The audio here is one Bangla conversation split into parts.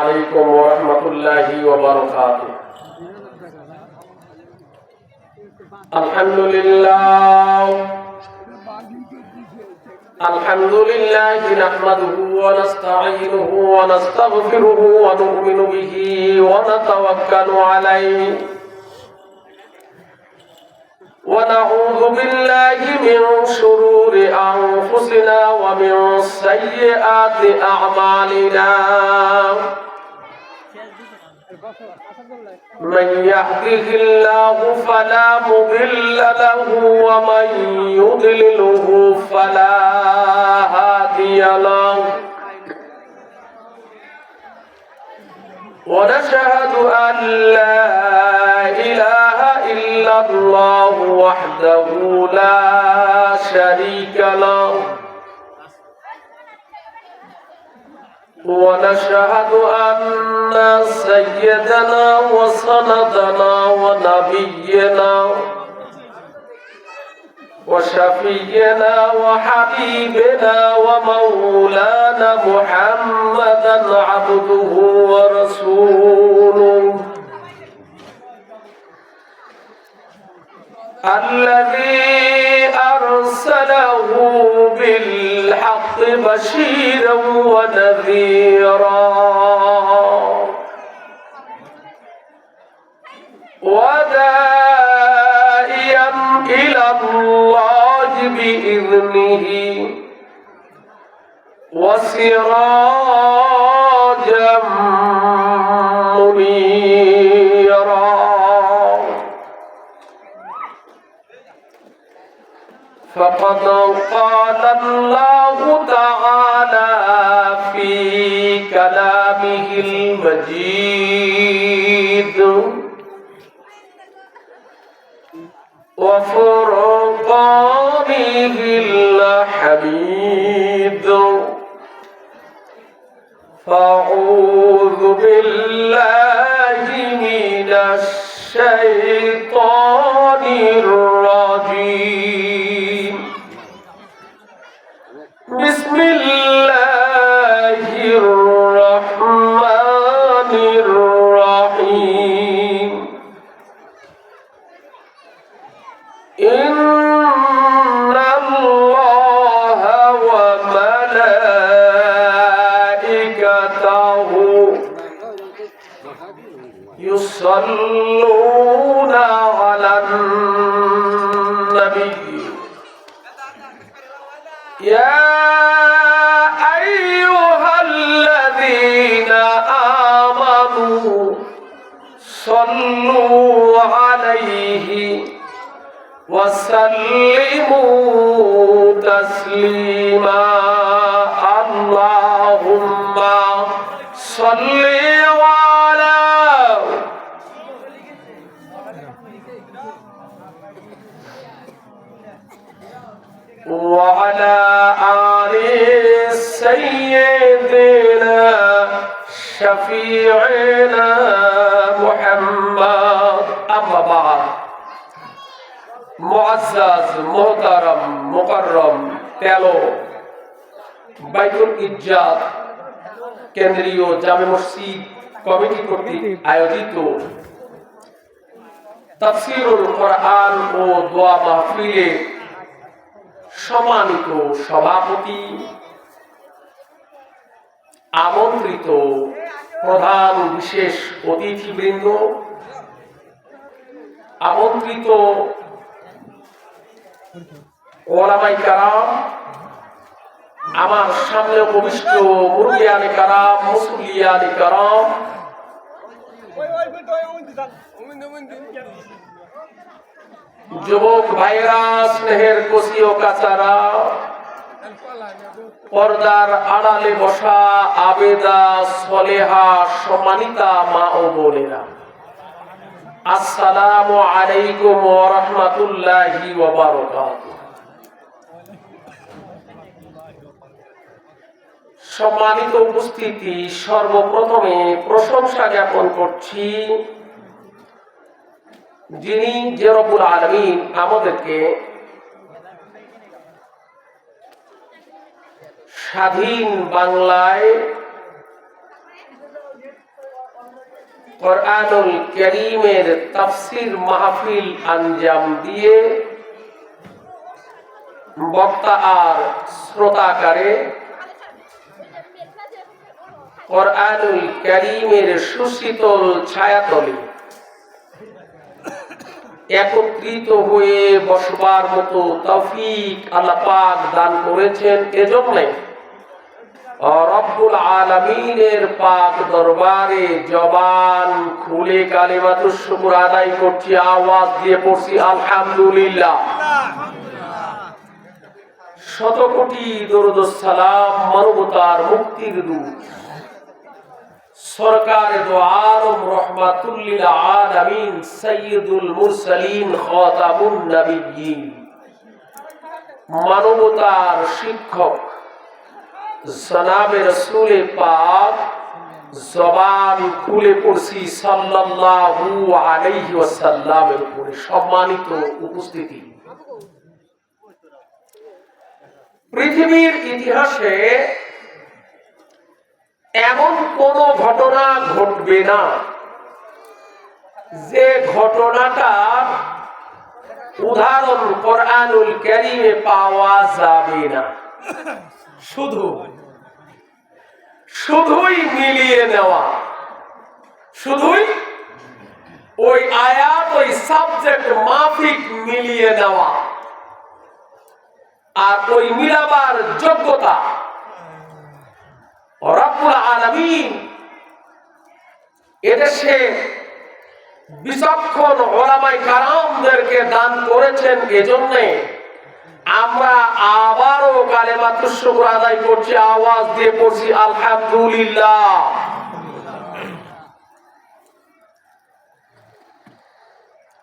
عليكم ورحمة الله وبركاته. الحمد لله نحمده ونستعينه ونستغفره ونؤمن به ونتوكل عليه ونعوذ بالله من شرور أنفسنا ومن سيئات أعمالنا من يهده الله فلا مضل له ومن يضلله فلا هادي له ونشهد أن لا إله إلا الله وحده لا شريك له ونشهد أن سيدنا وسندنا ونبينا وشفينا وحبيبنا ومولانا محمدا عبده ورسوله الذي أرسله بالحق بشيرا ونذيرا وداعيا إلى الله بإذنه وسراجا منيرا فقد قال الله تعالى في كلامه المجيد وفرقانه الحميد فأعوذ بالله من الشيطان الرجيم بسم الله الرحمن الرحيم إن الله وملائكته يصلون على النبي يا أيها الذين آمنوا صلوا عليه وسلموا تسليما اللهم صل على وعلى آل سيدنا شفيعنا محمد أما بعد মুআজ্জাজ মুহতারাম মুকাররম তেলো বাইতুল ইজ্জাত কেন্দ্রীয় জামে মসজিদ কমিটি কর্তৃক আয়োজিত তাফসীরুল কোরআন ও দোয়া মাহফিলে সম্মানিত সভাপতি, আমন্ত্রিত প্রধান বিশেষ অতিথিবৃন্দ, আমন্ত্রিত ওলামায়ে কেরাম, আমার সামনে উপবিষ্ট মুরব্বিয়ানে কেরাম, মুসল্লিয়ানে কেরাম, যুবক ভাইরা, স্নেহের কচি ও কাচারা, পর্দার আড়ালে বসা আবেদা সলেহা সম্মানিতা মা ও বোনেরা, আসসালামু আলাইকুম ওয়া রাহমাতুল্লাহি ওয়া বারাকাতুহু। সম্মানিত উপস্থিতি, সর্বপ্রথমে প্রশংসা জ্ঞাপন করছি যিনি যে রব্বুল আলামিন আমাদেরকে স্বাধীন বাংলায় কোরআনুল কারীমের তাফসীর মাহফিল আঞ্জাম দিয়ে বক্তা আর শ্রোতাকারে কোরআনুল কারীমের সুশীতল ছায়াতলে একত্রিত হয়ে বসবার মতো তৌফিক আল্লাহ পাক দান করেছেন। এজন্য রব্বুল আলামিনের পাক দরবারে জবান খুলে কালিমাতুশ শুকর আদায় করছি, আওয়াজ দিয়ে পড়ছি আলহামদুলিল্লাহ। শত কোটি দরুদ ও সালাম মানবতার মুক্তির দূত সরকারে দো আলম রহমাতুল লিল আলামিন সাইয়্যিদুল মুরসালিন খাতামুন নবিয়্যিন মানবতার শিক্ষক জনাবে রাসূল পাক জবান খুলে পড়ছি সাল্লাল্লাহু আলাইহি ওয়াসাল্লামের উপরে। সম্মানিত উপস্থিতি, পৃথিবীর ইতিহাসে এমন কোন ঘটনা ঘটবে না যে ঘটনাটার উদাহরণ কোরআনুল কারীমে পাওয়া যাবে না। শুধুই মিলিয়ে নেওয়া, শুধুই ওই আয়াত ওই সাবজেক্ট মাফিক মিলিয়ে নেওয়া, আর ওই মিলাবার যোগ্যতা রব্বুল আলামিন এদেশে বিচক্ষণ উলামায়ে কেরামদেরকে দান করেছেন। এজন্য আমরা আবারও কালিমাতুশ শুকর আদায় করছি, আওয়াজ দিয়ে পড়ছি আলহামদুলিল্লাহ।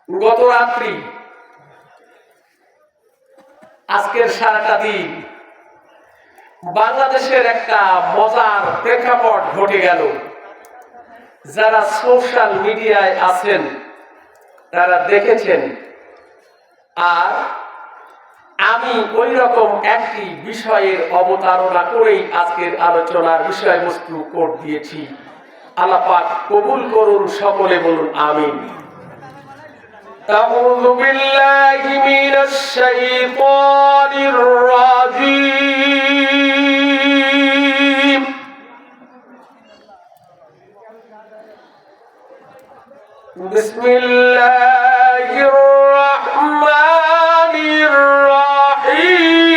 গত রাত্রি আজকের সারাটা দিন বাংলাদেশের একটা মজার প্রেক্ষাপট ঘটে গেল। যারা সোশ্যাল মিডিয়ায় আছেন তারা দেখেছেন, আর আমি ওই রকম একটি বিষয়ের অবতারণা করেই আজকের আলোচনার বিষয়বস্তু করে দিয়েছি। আল্লাহ পাক কবুল করুন, সকলে বলুন আমিন। أعوذ بالله من الشيطان الرجيم بسم الله الرحمن الرحيم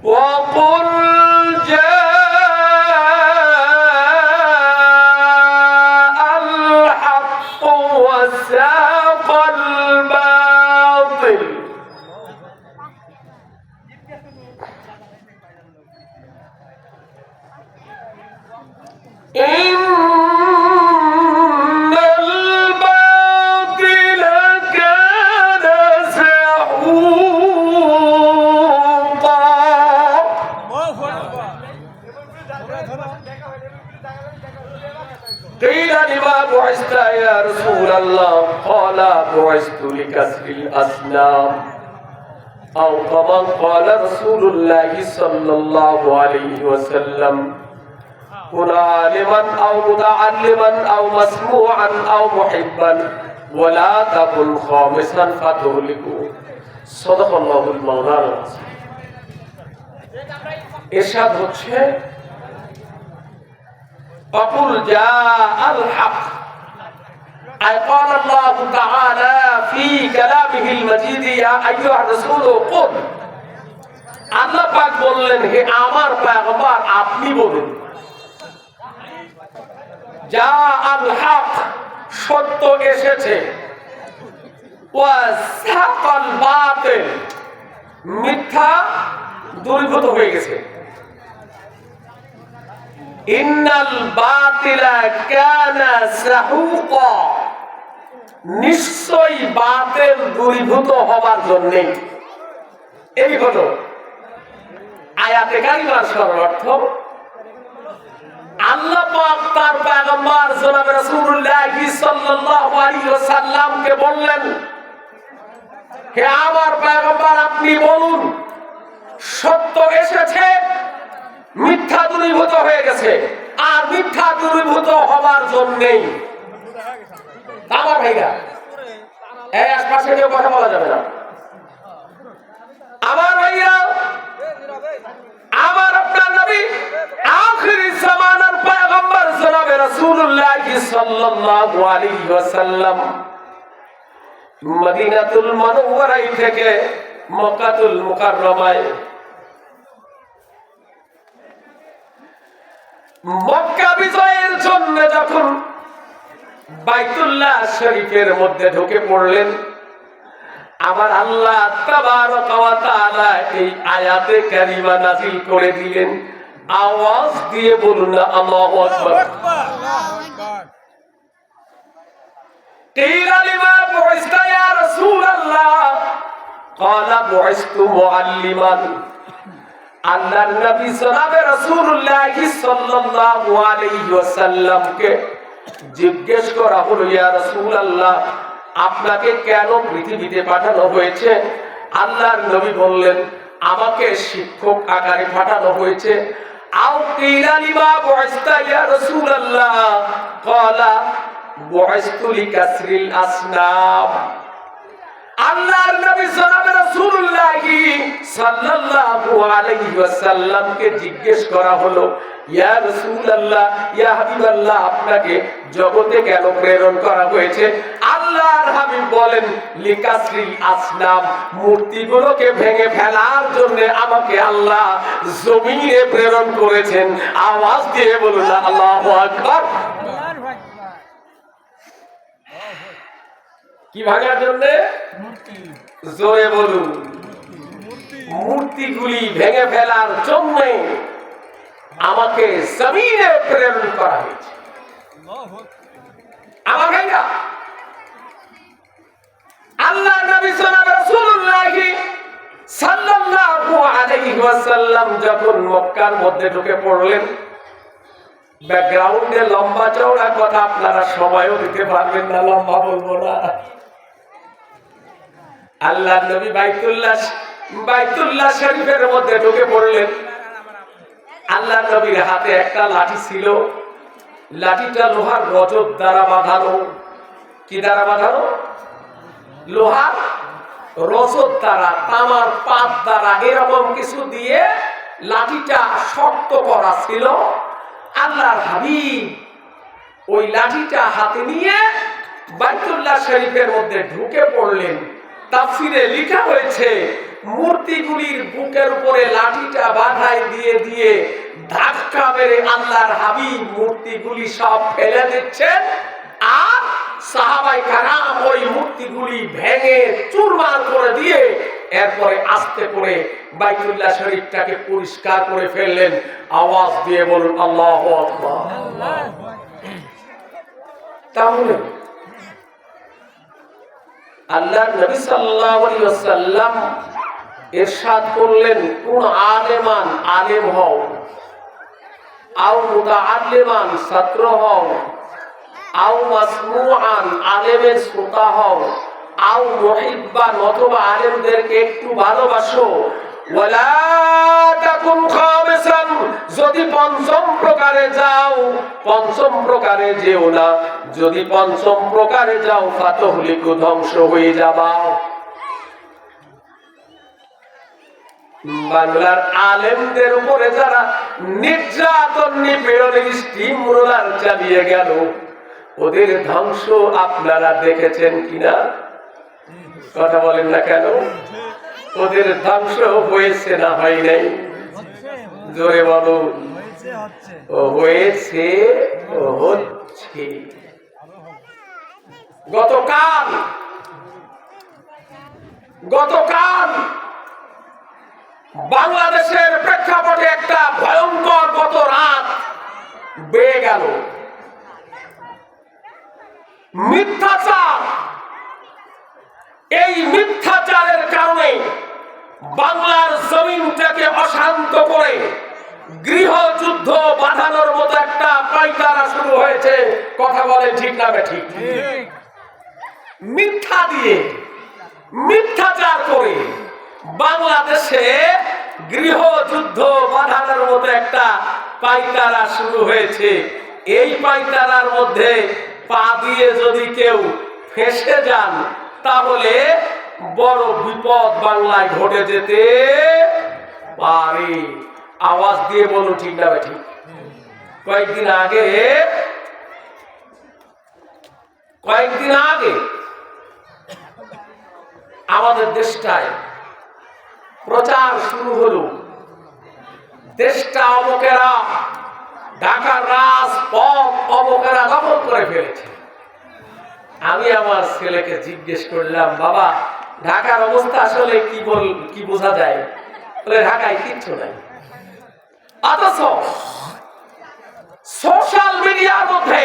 وقل جاء الحق وزهق الباطل إن الباطل كان زهوقا قيل لما بعثت يا رسول الله قال بعثت لكسر الأصنام أو كما قال رسول الله صلى الله عليه وسلم كن عالما أو متعلما أو مسموعا أو محبا ولا تكن خامسا فتهلكوا صدق الله المولانا إرشاد হচ্ছে وقل جاء الحق أي قال الله تعالى في كلامه المجيد يا أيها الرسول قل আল্লাহ পাক বললেন, হে আমার পয়গম্বর আপনি বলুন, যা আল হক সত্য এসেছে, ওয়া সাকাল বাতিল মিথ্যা দূরীভূত হয়ে গেছে। ইন্নাল বাতিলা কানা সাহুকা নিশ্চয়ই বাতিল দূরীভূত হবার জন্য। এই হলো আয়াতে কারিমার সরল অর্থ। আল্লাহ পাক তার পয়গম্বর জনাবে রাসূলুল্লাহ সাল্লাল্লাহু আলাইহি ওয়াসাল্লামকে বললেন, হে আমার পয়গম্বর, আপনি বলুন সত্য এসেছে, মিথ্যা দূরীভূত হয়ে গেছে, আর মিথ্যা দূরীভূত হবার জন্যই। আমার ভাইরা, এই আশপাশে কেউ কথা বলা যাবে না। আমার ভাইরা, আমার আপনার নবী আখিরি জামানার পয়গম্বর জনাবে রাসূলুল্লাহ সাল্লাল্লাহু আলাইহি ওয়াসাল্লাম মদিনাতুল মুনাওয়ারা থেকে মক্কাতুল মুকাররমায় মক্কা বিজয়ের জন্য যখন বাইতুল্লাহ শরীফের মধ্যে ঢুকে পড়লেন, আমার আল্লাহ তাবারক ওয়া তাআলা এই আয়াতে কারিমা নাযিল করে দিলেন। আওয়াজ দিয়ে বলুন না আল্লাহু আকবার। قيل لما بعثت يا رسول الله قال بعثت معلما। আল্লাহর নবী জনাবে রাসূলুল্লাহ সাল্লাল্লাহু আলাইহি ওয়াসাল্লামকে জিজ্ঞেস করা হলো, ইয়া রাসূলুল্লাহ, আপনাকে কেন পৃথিবীতে পাঠানো হয়েছে? আল্লাহর নবী বললেন, আমাকে শিক্ষক আকারে পাঠানো হয়েছে। আও কিলা লিমা বুইস্তা ইয়া রাসূলুল্লাহ ক্বালা বুইস্তু লিকাসরিল আসনাম। আল্লাহর নবী জনাবে রাসূলুল্লাহ সাল্লাল্লাহু আলাইহি ওয়াসাল্লামকে জিজ্ঞেস করা হলো, ইয়া রাসূলুল্লাহ, ইয়া হাবিবাল্লাহ, আপনাকে জগতে কেন প্রেরণ করা হয়েছে? আল্লাহর হাবিব বলেন, লিকাসরিল আসনাম, মূর্তিগুলোকে ভেঙে ফেলার জন্য আমাকে আল্লাহ জমিনে প্রেরণ করেছেন। আওয়াজ দিয়ে বলুন আল্লাহু আকবার। কি ভাঙার জন্য? জোরে বলুন। মূর্তিগুলি ভেঙে ফেলার জন্য আমাকে জমিনে প্রেরণ করা হয়েছে। আমার ভাইরা, আল্লাহ নবী জনাব রাসূলুল্লাহ সাল্লাল্লাহু আলাইহি ওয়াসাল্লাম যখন মক্কার মধ্যে ঢুকে পড়লেন, ব্যাকগ্রাউন্ডে লম্বা চওড়া কথা আপনারা সময়ও দিতে পারবেন না, লম্বা বলবো না। আল্লাহ নবী বাইতুল্লাহ শরীফের মধ্যে ঢুকে পড়লেন। আল্লাহ নবীর হাতে একটা লাঠি ছিল, লাঠিটা লোহার রজত দ্বারা বাঁধানো। কি দ্বারা বাঁধানো? লোহার রজত দ্বারা, তামার পাত দ্বারা, এরকম কিছু দিয়ে লাঠিটা শক্ত করা ছিল। আল্লাহর হাবিব ওই লাঠিটা হাতে নিয়ে বাইতুল্লাহ শরীফের মধ্যে ঢুকে পড়লেন। তাফসীরে লেখা হয়েছে, মূর্তিগুলির বুকের উপরে লাঠিটা বাঁধাই দিয়ে দিয়ে ধাক্কা মেরে আল্লাহর হাবিব মূর্তিগুলি সব ফেলে দিচ্ছেন, আর সাহাবায়ে কেরাম ওই মূর্তিগুলি ভেঙে চুরমার করে দিয়ে এরপরে আস্তে করে বাইতুল্লাহ শরীফটাকে পরিষ্কার করে ফেললেন। আওয়াজ দিয়ে বলুন আল্লাহু আকবার। তাহলে আল্লাহর নবী সাল্লাল্লাহু আলাইহি ওয়াসাল্লাম ইরশাদ করলেন, কোন আলেমান আলেম হও, আও মুতাআল্লিমান ছাত্র হও, আও মাসমুআন আলেমের শ্রোতা হও, আও মুহিব্বান অথবা আলেমদেরকে একটু ভালোবাসো, ওয়ালা তাকুন খামিসান, যদি পঞ্চম প্রকারে যাও, পঞ্চম প্রকারে যেও না, যদি পঞ্চম প্রকারে যাও ফাতহলিকু, ধ্বংস হয়ে যাবা। বাংলার আলেমদের উপরে যারা নির্যাতন নিপীড়নের স্টিম রোলার চালিয়ে গেল, ওদের ধ্বংস আপনারা দেখেছেন কিনা? কথা বলেন না কেন? ওদের ধ্বংস হয়েছে না হয় নাই? জোরে বলুন। হয়েছে, হচ্ছে। গতকাল বাংলাদেশের প্রেক্ষাপটে একটা ভয়ঙ্কর গত রাত বেয়ে গেল। মিথ্যাচার, এই মিথ্যাচারের কারণে বাংলার জমিনটাকে অশান্ত করে গৃহযুদ্ধ বাঁধানোর মতো একটা পাইতারা শুরু হয়েছে। কথা বলেন ঠিক না ঠিক? মিথ্যা দিয়ে, মিথ্যাচার করে বাংলাদেশে গৃহযুদ্ধ বাঁধানোর মতো একটা পাইতারা শুরু হয়েছে। এই পাইতারার মধ্যে পা দিয়ে যদি কেউ ফেঁসে যান তাহলে বড় বিপদ বাংলায় ঘটে যেতে পারে। আওয়াজ দিয়ে বলুন ঠিক না ঠিক? কয়েকদিন আগে আমাদের দেশটায় প্রচার শুরু হলো, দেশটা অমুকেরা, ঢাকার রাজপথ অমুকেরা দখল করে ফেলেছে। আমি আমার ছেলেকে জিজ্ঞেস করলাম, বাবা ঢাকার অবস্থা আসলে কি বোঝা যায়? বলে ঢাকায় কিচ্ছু নাই। অথচ সোশ্যাল মিডিয়ার মধ্যে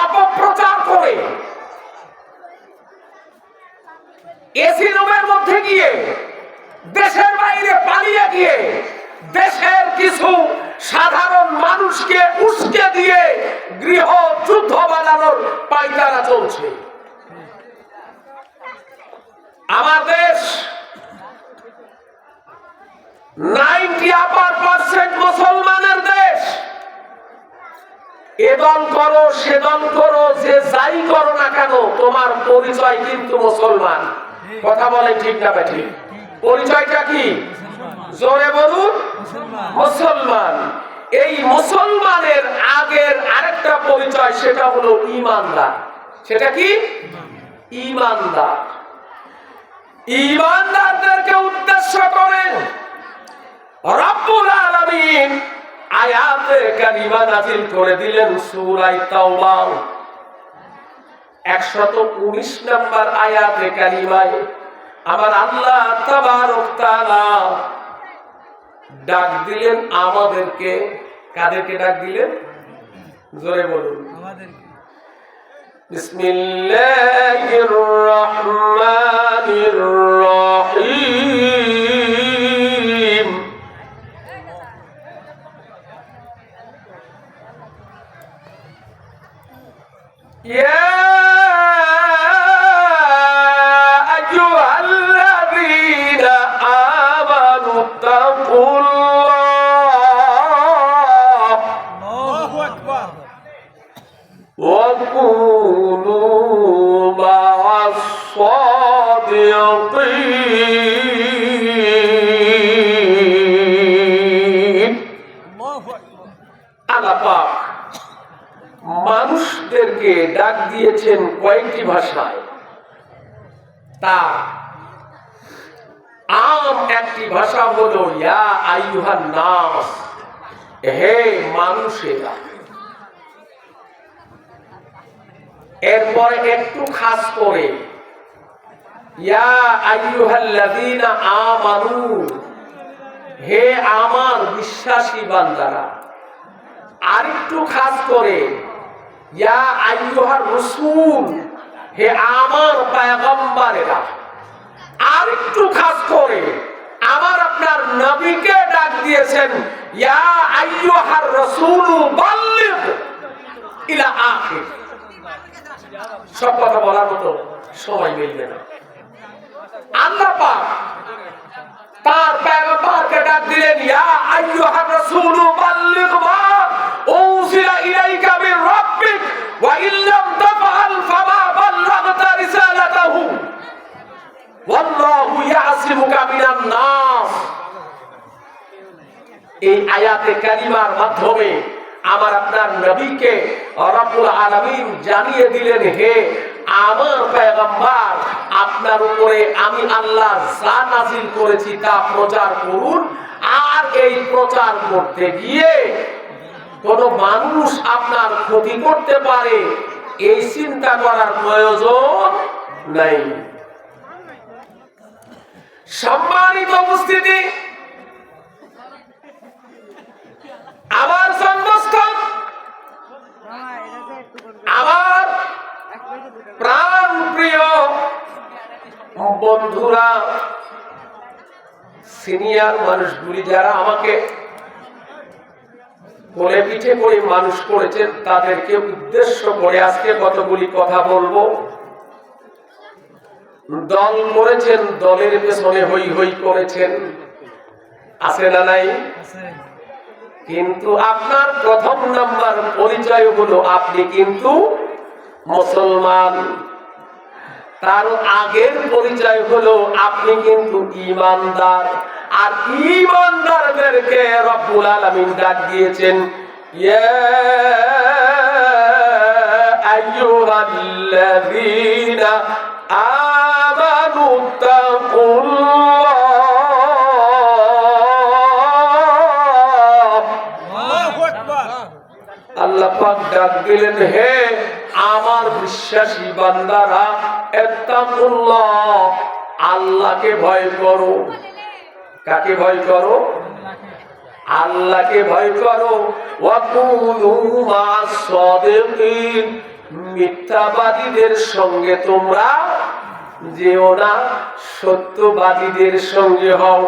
অপপ্রচার করে এসি রুমের মধ্যে গিয়ে, দেশের বাইরে পালিয়ে গিয়ে দেশের কিছু সাধারণ মানুষকে উস্কে দিয়ে গৃহ যুদ্ধ বানানোর পাইতারা চলছে। আমার দেশ 90% মুসলমানের দেশ। এ দল করো সে দল করো, যে যাই করো না কেন তোমার পরিচয় কিন্তু মুসলমান। কথা বলেন ঠিক না ঠিক? পরিচয়টা কি? জোরে বলুন, মুসলমান। এই মুসলমানের আগের আরেকটা পরিচয়, সেটা হলো ঈমানদার। সেটা কি? ঈমানদার। ঈমানদারদেরকে উদ্দেশ্য করে রব্বুল আলামিন আয়াতে কারিমা নাযিল করে দিলেন সূরা তাওবা 119 নম্বর আয়াতে কারিমায়। আমার আল্লাহ তাবারক তাআলা ডাক দিলেন আমাদেরকে। কাদেরকে ডাক দিলেন? জোরে বলুন। বিসমিল্লাহির রহমানির রহিম। ইয়া আইয়ুহাল্লাযীনা আমানু তাকুল্লাহ আল্লাহু আকবার ওয়া কুনু মা'আস সাদিকিন। আল্লাহ পাক মানুষদেরকে ডাক দিয়েছেন কয়েকটি ভাষায়। তার আম একটি ভাষা হলো ইয়া আইয়ুহান নাস, হে মানুষেরা। এরপরে একটু খাস করে ইয়া আইয়ুহাল্লাযীনা আমানু, হে আমার বিশ্বাসী বান্দারা। আরেকটু খাস করে ইয়া আইয়ুহার রাসূল, হে আমার পয়গম্বরেরা। আরেকটু খাস করে আমার আপনার নবীকে ডাক দিয়েছেন ইয়া আইয়ুহার রাসূল বাল্লিগ ইলা আখির। সব কথা বলার মতো সময় মিলবে না। আল্লাহ পাক তার পয়গম্বরকে ডাক দিলেন ইয়া আইয়ুহার রাসূল বাল্লিগ মা উনজিলা ইলাইকা মির রাব্বিক ওয়া ইল্লাম তাফআল ফামা বাল্লাগতা রিসালাতাহু ওয়াল্লাহু ইয়াসিমুকা মিনান নাস। এই আয়াতে কারিমার মাধ্যমে আমার আপনার নবীকে রব্বুল আলামিন জানিয়ে দিলেন, হে আমার পয়গম্বর, আপনার উপরে আমি আল্লাহ যা নাযিল করেছি তা প্রচার করুন। আর এই প্রচার করতে গিয়ে কোন মানুষ আপনার ক্ষতি করতে পারে এই চিন্তা করার প্রয়োজন নাই। সম্মানিত উপস্থিতি, আমার জন্মস্থান, আমার প্রাণ প্রিয় বন্ধুরা, সিনিয়র মানুষগুলি যারা আমাকে কোলে পিঠে করে মানুষ করেছেন, তাদেরকে উদ্দেশ্য করে আজকে কতগুলি কথা বলবো। দল করেছেন, দলের পেছনে হই হই করেছেন, আছে না নাই? কিন্তু আপনার প্রথম নাম্বার পরিচয় হলো আপনি কিন্তু মুসলমান। তার আগের পরিচয় হলো আপনি কিন্তু ঈমানদার। আর ঈমানদারদেরকে রব্বুল আলামিন ডাক দিয়েছেন, ইয়া আইয়ুহাল্লাযীনা আমানু তাকুল্লাহ। আল্লাহ পাক ডাক দিলেন, হে আমার বিশ্বাসী বান্দারা, ইত্তাকুল্লাহ, আল্লাহকে ভয় করো। কাকে ভয় করো? আল্লাহকে ভয় করো। ওয়া কুনু মা'আস সাদিকিন, মিথ্যাবাদীদের সঙ্গে তোমরা যেও না, সত্যবাদীদের সঙ্গে হও।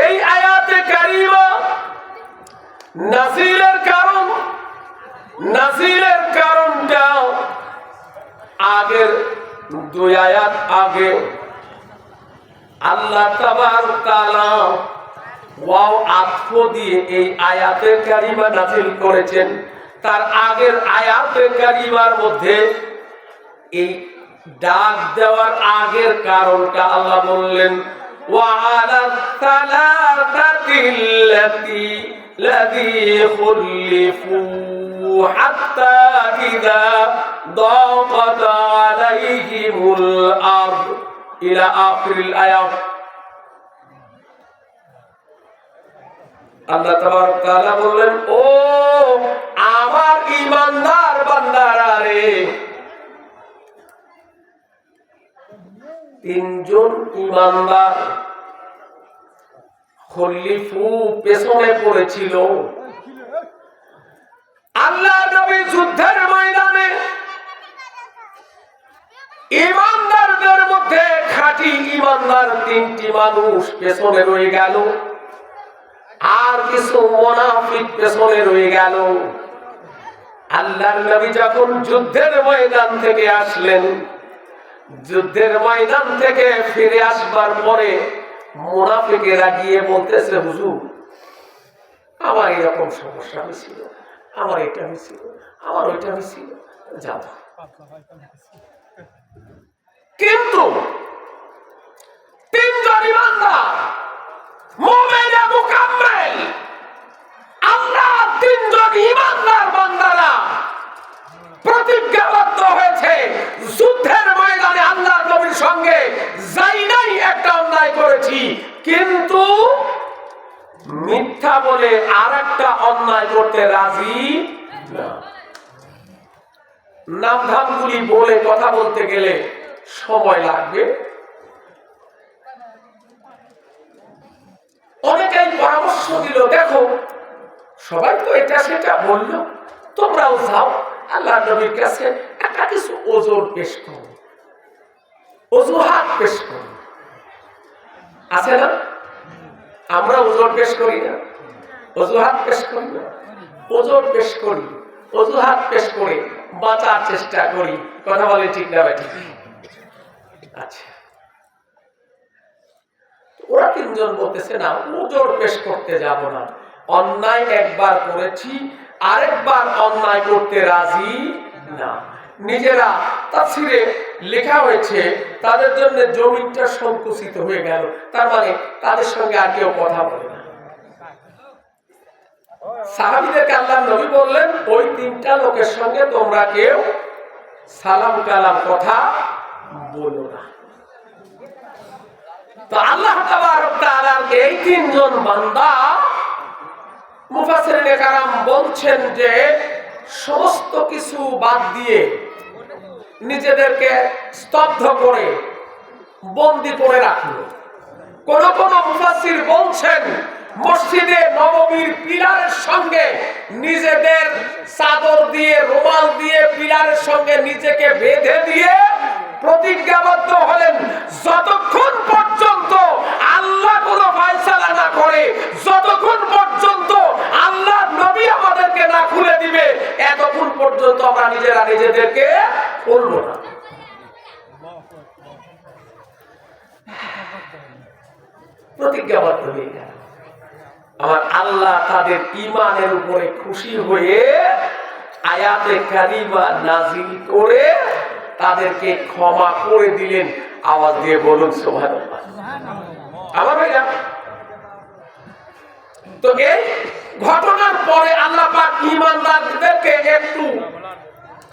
এই আয়াতে কারিমা নাযিলের কারণটা আগের দুই আয়াত আগে আল্লাহ তাবারক তাআলা ওয়াও আতফ দিয়ে এই আয়াতে কারিমা নাযিল করেছেন। তার আগের আয়াতে কারিমার মধ্যে এই ডাক দেওয়ার আগের কারণটা আল্লাহ বললেন, ওয়া আলা সালাতাতিল্লাতী লাযী খুলিফু হাত্তা ইযা দাকাত আলাইহিমুল আরদ ইলা আখিরিল আয়াত। আল্লাহ তাবারক তাআলা বললেন, ও আমার ঈমানদার বান্দারা রে, তিনজন ঈমানদার খলিফু পেছনে পড়েছিল। আল্লাহ নবী যুদ্ধের ময়দানে ঈমানদারদের মধ্যে খাঁটি ঈমানদার তিনটি মানুষ পেছনে রয়ে গেল, আর কিছু মুনাফিক পেছনে রয়ে গেল। আল্লাহর নবী যখন যুদ্ধের ময়দান থেকে আসলেন, যুদ্ধের ময়দান থেকে ফিরে আসবার পরে মুনাফিকেরা গিয়ে বলতেছে, হুজুর আমার এরকম সমস্যা হয়েছিল, আমার এটা হয়েছিল, আমার ওইটা হয়েছিল, যাও। কিন্তু তিনজন ঈমানদার মুমিনে মুকাম্মেল, আমরা তিনজন ঈমানদার বান্দারা প্রতিজ্ঞাবদ্ধ হয়েছে, যুদ্ধের ময়দানে আল্লাহর নবীর সঙ্গে যাই নাই, একটা অন্যায় করেছি, কিন্তু মিথ্যা বলে আরেকটা অন্যায় করতে রাজি না। নামধামগুলি বলে কথা বলতে গেলে সময় লাগবে। অনেকেই পরামর্শ দিল, দেখো সবাই তো এটা সেটা বললো, তোমরাও যাও আল্লাহর নবীর কাছে একটা কিছু ওজোর পেশ করো, অজুহাত পেশ করো। আছে না? আমরা ওজোর পেশ করি না, অজুহাত পেশ করি না, ওজোর পেশ করি, অজুহাত পেশ করে বাঁচার চেষ্টা করি। কথা বলে ঠিক না ভাই? ঠিক। আচ্ছা, ওরা তিনজন বলতেছে, না ওজোর পেশ করতে যাব না, অন্যায় একবার করেছি, আরেকবার অন্যায় করতে রাজি না। নিজেরা তাফসীরে লেখা হয়েছে তাদের জন্য জমিনটা সংকুচিত হয়ে গেল, তার মানে তাদের সঙ্গে আর কেউ কথা বলে না। সাহাবীদেরকে আল্লাহর নবী বললেন, ওই তিনটা লোকের সঙ্গে তোমরা কেউ সালাম কালাম কথা বলো না। তো আল্লাহ তাবারক তাআলার এই তিনজন বান্দা, মুফাসসিরিনে কেরাম বলছেন যে সমস্ত কিছু বাদ দিয়ে নিজেদেরকে স্তব্ধ করে বন্দী করে রাখলো। কোন কোন মুফাসসির বলছেন মসজিদে নববীর পিলারের সঙ্গে নিজেদের চাদর দিয়ে, রুমাল দিয়ে পিলারের সঙ্গে নিজেকে বেঁধে দিয়ে প্রতিজ্ঞাবদ্ধ হলেন, যতক্ষণ পর্যন্ত আল্লাহ কোনো ফায়সালা না করে, যতক্ষণ পর্যন্ত আল্লাহ নবী আমাদের পর্যন্ত আমরা নিজেরা নিজেদেরকে বলবো না। প্রতিজ্ঞাবদ্ধ হয়ে গেল। আমার আল্লাহ তাদের ঈমানের উপরে খুশি হয়ে আয়াতে কারিমা নাযিল করে তাদেরকে ক্ষমা করে দিলেন। আওয়াজ দিয়ে বলুন সুবহানাল্লাহ। আমার ভাইরা, তো এই ঘটনার পরে আল্লাহ পাক ঈমানদারদেরকে একটু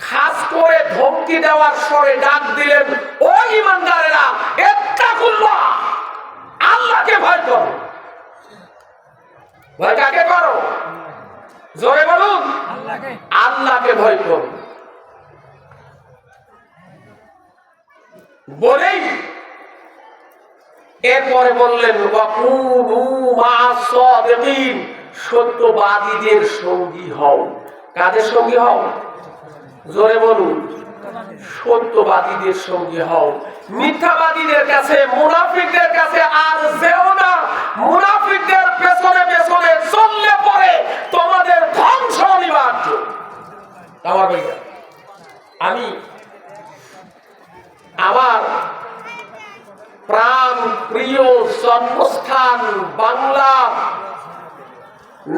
খাস করে ধমকি দেওয়ার স্বরে ডাক দিলেন, ও ঈমানদারেরা, ইত্তাকুল্লাহ, আল্লাহকে ভয় করো। ভয় কাকে করো? জোরে বলুন, আল্লাহকে ভয় করো। বলেই এরপরে বললেন, ওয়াকুনু মা'আস সাদিকিন, সত্যবাদীদের সঙ্গী হও। কাদের সঙ্গী হও? জোরে বলুন, সত্যবাদীদের সঙ্গী হও। মিথ্যাবাদীদের কাছে, মুনাফিকদের কাছে আর যেও না। মুনাফিকদের পেছনে পেছনে চললে পরে তোমাদের ধ্বংস অনিবার্য। আমার ভাইয়া, আমি আমার প্রাণ প্রিয় জন্মস্থান বাংলা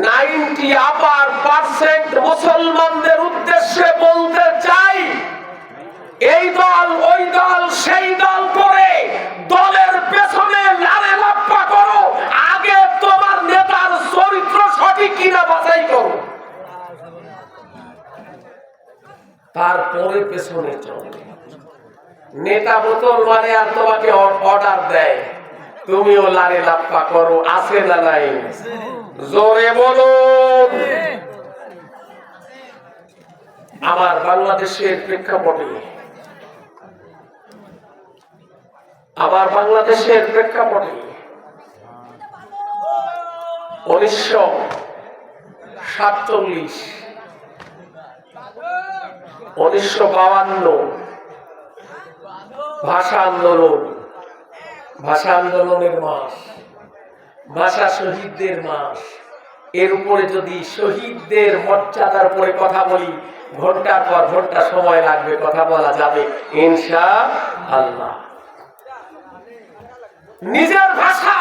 90% মুসলমানদের উদ্দেশ্যে বলতে চাই, এই দল ওই দল সেই দল করে দলের পেছনে লারে লাপ্পা করো, আগে তোমার নেতার চরিত্র সঠিক কিনা বাছাই করো, তারপরে পেছনে চলো। নেতা বোতল মারে আর তোমাকে অর্ডার দেয়, তুমিও লারে লাপ্পা করো, আছে না নাই? জোরে বলুন। আমার বাংলাদেশের প্রেক্ষাপটে, আমার বাংলাদেশের প্রেক্ষাপটে 1947, 1952 ভাষা আন্দোলন, ভাষা আন্দোলনের মাস, ভাষা শহীদদের মাস। এর উপরে যদি শহীদদের মর্যাদার উপরে কথা বলি, ঘন্টার পর ঘন্টা সময় লাগবে, কথা বলা যাবে ইনশাআল্লাহ। নিজের ভাষা,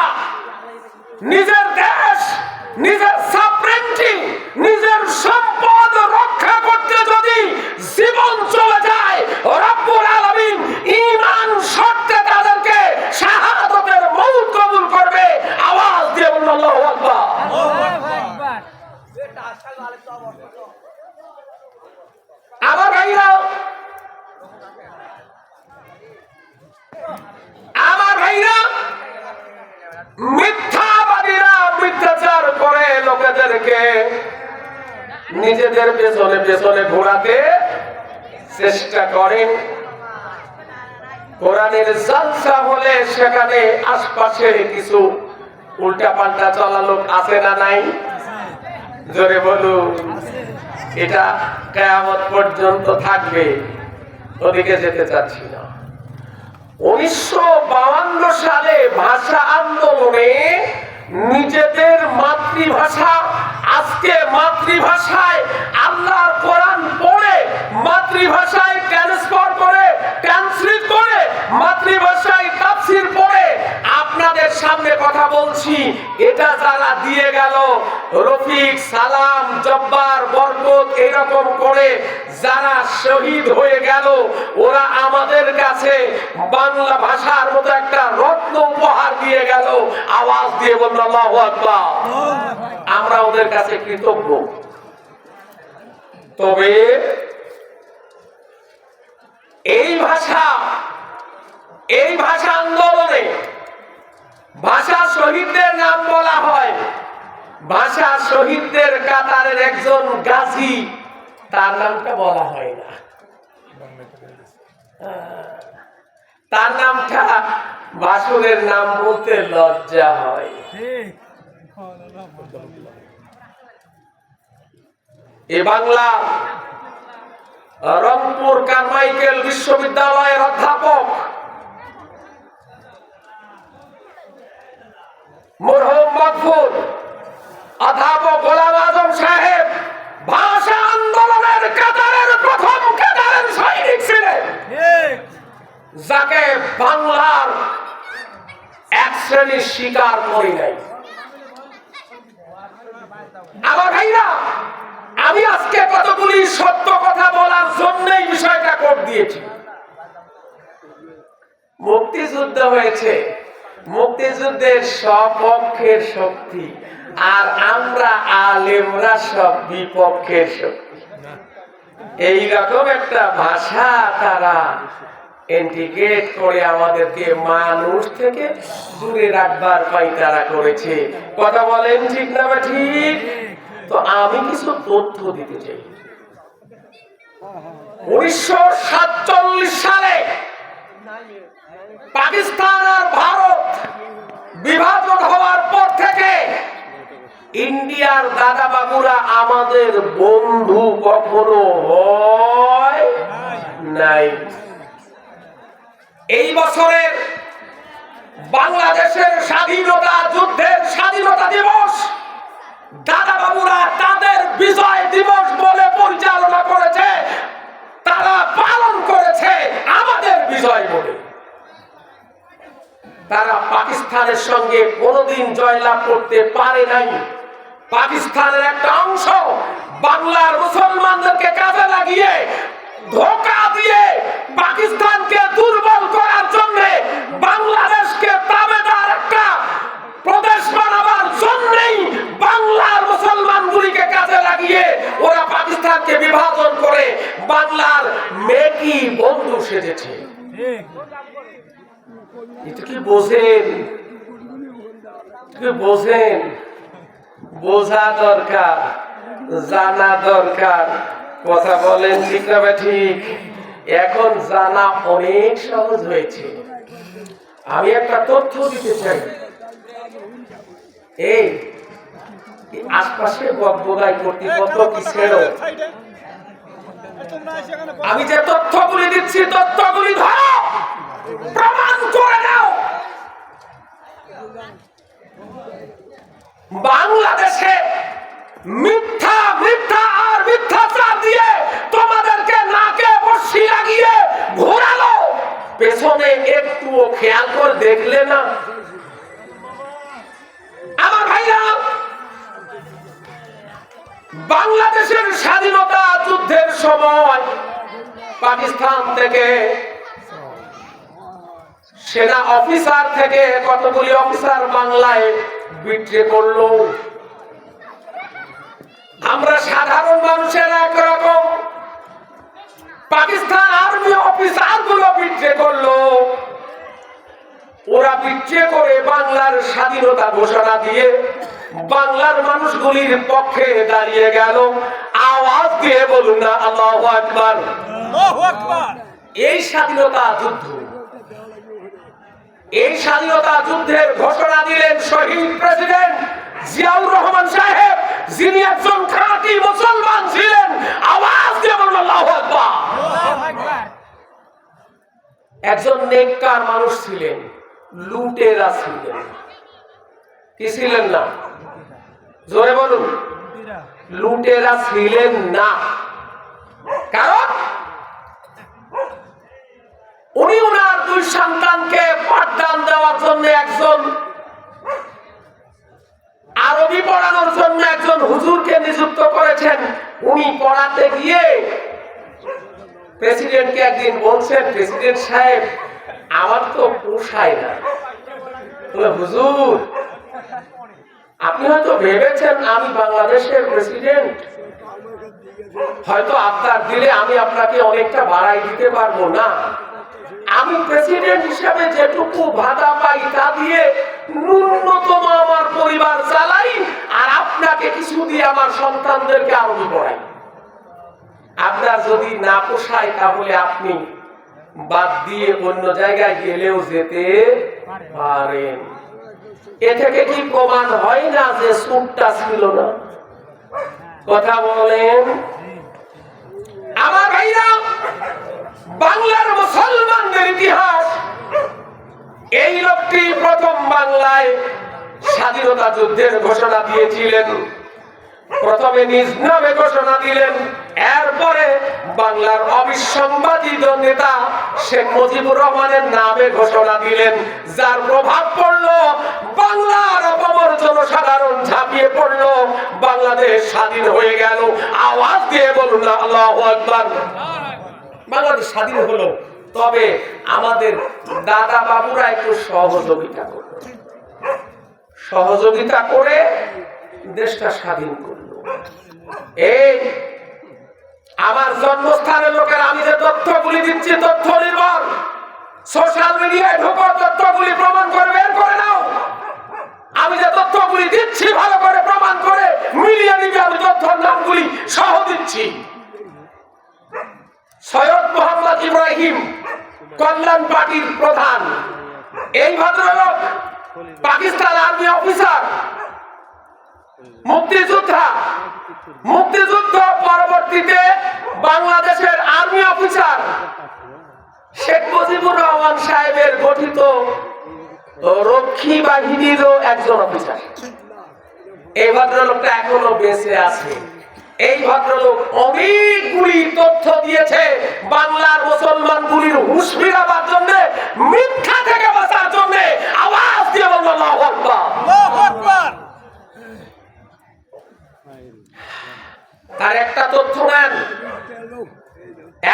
নিজের দেশ, নিজের সাবরেন্টি, নিজের সম্পদ রক্ষা করতে যদি জীবন চলে যায়, রব্বুল আলামিন ঈমান শর্তে তাদেরকে শাহাদাতের মওত কবুল করবে। আওয়াজ দিয়ে বলুন আল্লাহু আকবার। আমার ভাইরা, আমার ভাইরা, মিথ্যাবাদীরা মিথ্যাচার করে লোকেদেরকে নিজেদের পেছনে পেছনে ঘোরাতে চেষ্টা করেন। কোরআনের জালসা হলে সেখানে আশপাশে কিছু উল্টা পাল্টা চলা লোক আছে না নাই? জোরে বলুন। এটা কিয়ামত পর্যন্ত থাকবে, ওদিকে যেতে চাচ্ছি না। 1952 সালে ভাষা আন্দোলনে নিজেদের মাতৃভাষা, আজকে মাতৃভাষায় আল্লাহর কোরআন পড়ে, মাতৃভাষায় ট্রান্সফার করে, ট্রান্সলেট করে, মাতৃভাষায় তাফসীর পড়ে আপনাদের সামনে কথা বলছি। এটা যারা দিয়ে গেল, রফিক, সালাম, জব্বার, বরকত, এরকম করে যারা শহীদ হয়ে গেল, ওরা আমাদের কাছে বাংলা ভাষার মতো একটা রত্ন উপহার দিয়ে গেল। আওয়াজ দিয়ে বলুন আল্লাহু আকবার। আমরা ওদের কাছে কৃতজ্ঞ। তবে এই ভাষা আন্দোলনে ভাষা শহীদদের নাম বলা হয়। ভাষা শহীদদের কাতারের একজন গাজী, তার নামটা বলা হয় না। তার নামটা বাসুরের নাম বলতে লজ্জা হয়। এ বাংলা রংপুর কারমাইকেল বিশ্ববিদ্যালয়ের অধ্যাপক মরহুম মাগফুর, অধ্যাপক গোলাম আজম সাহেব ভাষা আন্দোলনের কাতারের বাংলার এক শ্রেণীর শিকার করি নাই। আমার ভাইরা, আমি আজকে কতগুলি সত্য কথা বলার জন্যই বিষয়টা কোট দিয়েছি। মুক্তিযুদ্ধ হয়েছে, মুক্তিযুদ্ধের সপক্ষের শক্তি, আর আমরা আলেমরা সব বিপক্ষের শক্তি। এইরকম একটা ভাষা তারা ইন্টিগ্রেট করে আমাদেরকে মানুষ থেকে দূরে রাখবার পায়তারা করেছে। কথা বলেন ঠিক না বা ঠিক? তো আমি কিছু তথ্য দিতে চাই। 1947 সালে পাকিস্তান আর ভারত বিভাজন হওয়ার পর থেকে ইন্ডিয়ার দাদা বাবুরা আমাদের বন্ধু কখনো হয় নাই। এই বছরের বাংলাদেশের স্বাধীনতা যুদ্ধের স্বাধীনতা দিবস দাদা বাবুরা তাদের বিজয় দিবস বলে পরিচালনা করেছে, তারা পালন করেছে আমাদের বিজয় বলে। তারা পাকিস্তানের সঙ্গে কোনোদিন জয়লাভ করতে পারে নাই। পাকিস্তানের একটা অংশ বাংলার মুসলমানদেরকে কাজে লাগিয়ে ধোঁকা দিয়ে পাকিস্তানকে দুর্বল করার জন্য বাংলাদেশকে তাবেদার একটা প্রদেশ বানাবার জন্যই বাংলার মুসলমানগুলিকে কাজে লাগিয়ে ওরা পাকিস্তানকে বিভাজন করে বাংলার মেকি বন্ধু সেজেছে। এটা কি বোঝেন? বোঝেন? বোঝা দরকার, জানা দরকার। কথা বলেন ঠিক না ঠিক? এখন জানা অনেক সহজ হয়েছে। আমি একটা তথ্য দিতে চাই। এই আশপাশে বকবগাই কর্তৃপক্ষ কি ছেড়ো, আমি যে তথ্যগুলি দিচ্ছি তথ্যগুলি ধরো, প্রমাণ করে নাও। বাংলাদেশে মিথ্যা মিথ্যা আর মিথ্যাচার দিয়ে তোমাদেরকে নাকে বর্ষি লাগিয়ে ঘোরালো, পেছনে একটুও খেয়াল করে দেখলে না? আমার ভাইরা, বাংলাদেশের স্বাধীনতা যুদ্ধের সময় পাকিস্তান থেকে সেনা অফিসার থেকে কতগুলি অফিসার বাংলায় বিট্রে করলো। আমরা সাধারণ মানুষের একরকম, পাকিস্তান আর্মি অফিসার গুলো বিট্রে করলো। ওরা বিট্রে করে বাংলার স্বাধীনতা ঘোষণা দিয়ে বাংলার মানুষগুলির পক্ষে দাঁড়িয়ে গেল। আওয়াজ দিয়ে বলুন না আল্লাহু আকবার। এই স্বাধীনতা যুদ্ধ, এই স্বাধীনতা যুদ্ধের ঘোষণা দিলেন শহীদ প্রেসিডেন্ট জিয়াউর রহমান সাহেব, যিনি একজন খাঁটি মুসলমান ছিলেন। আওয়াজ দিয়ে বলুন আল্লাহু আকবার। একজন নেককার মানুষ ছিলেন, লুটেরা ছিলেন। কি ছিলেন না? জোরে বলুন। লুটেরা ছিলেন না। কারণ উনি ওনার দুই সন্তানকে পাঠদান দেওয়ার জন্য একজন আরবি পড়ানোর জন্য একজন হুজুরকে নিযুক্ত করেছেন। উনি পড়াতে গিয়ে প্রেসিডেন্টকে একদিন বলছেন, প্রেসিডেন্ট সাহেব আমার তো পোষায় না। হুজুর, আপনি হয়তো ভেবেছেন আমি বাংলাদেশের প্রেসিডেন্ট, হয়তো আপনার দিলে আমি আপনাকে অনেকটা বাড়াই দিতে পারবো না। আমি প্রেসিডেন্ট হিসাবে যেটুকু ভাতা পাই তা দিয়ে ন্যূনতম আমার পরিবার চালাই, আর আপনাকে কিছু দিয়ে আমার সন্তানদেরকে আরবি পড়াই। আপনার যদি না পোষায় তাহলে আপনি বাদ দিয়ে অন্য জায়গায় গেলেও যেতে পারেন। এ থেকে কি প্রমাণ হয় না যে সুটটা ছিল না? কথা বলেন। আমার ভাইরা, বাংলার মুসলমানদের ইতিহাস, এই লোকটি প্রথম বাংলায় স্বাধীনতা যুদ্ধের ঘোষণা দিয়েছিলেন। প্রথমে নিজ নামে ঘোষণা দিলেন, এরপরে বাংলার অবিসংবাদিত নেতা শেখ মুজিবুর রহমানের নামে ঘোষণা দিলেন, যার প্রভাব পড়লো বাংলার অপামর জনসাধারণ ঝাঁপিয়ে পড়লো, বাংলাদেশ স্বাধীন হয়ে গেল। আওয়াজ দিয়ে বলুন না আল্লাহু আকবার। বাংলাদেশ স্বাধীন হলো। তবে আমাদের দাদা বাবুরা একটু সহযোগিতা করে দেশটা স্বাধীন করলো। এই আমার জন্মস্থানের লোকের আমি যে তথ্যগুলি দিচ্ছি তথ্য নির্ভর, সোশ্যাল মিডিয়ায় ঢোকো, তথ্যগুলি প্রমাণ করে বের করে নাও। আমি যে তথ্যগুলি দিচ্ছি ভালো করে প্রমাণ করে মিলিয়ে নিবে, আমি তথ্যের নামগুলি সহ দিচ্ছি। সৈয়দ মোহাম্মদ ইব্রাহিম, কল্যাণ পার্টির প্রধান, এই ভদ্রলোক পাকিস্তান আর্মি অফিসার, মুক্তিযুদ্ধ পরবর্তীতে বাংলাদেশের আর্মি অফিসার, শেখ মুজিবুর রহমান সাহেবের গঠিত রক্ষী বাহিনীরও একজন অফিসার। এই ভদ্রলোকটা এখনো বেঁচে আছে। এই ভদ্রলোক অনেকগুলি তথ্য দিয়েছে বাংলার মুসলমানগুলির হুঁশ ফিরাবার জন্য, মিথ্যা থেকে বাঁচার জন্য। আওয়াজ দিয়ে বলবো আল্লাহু আকবার। তার একটা তথ্য নেন,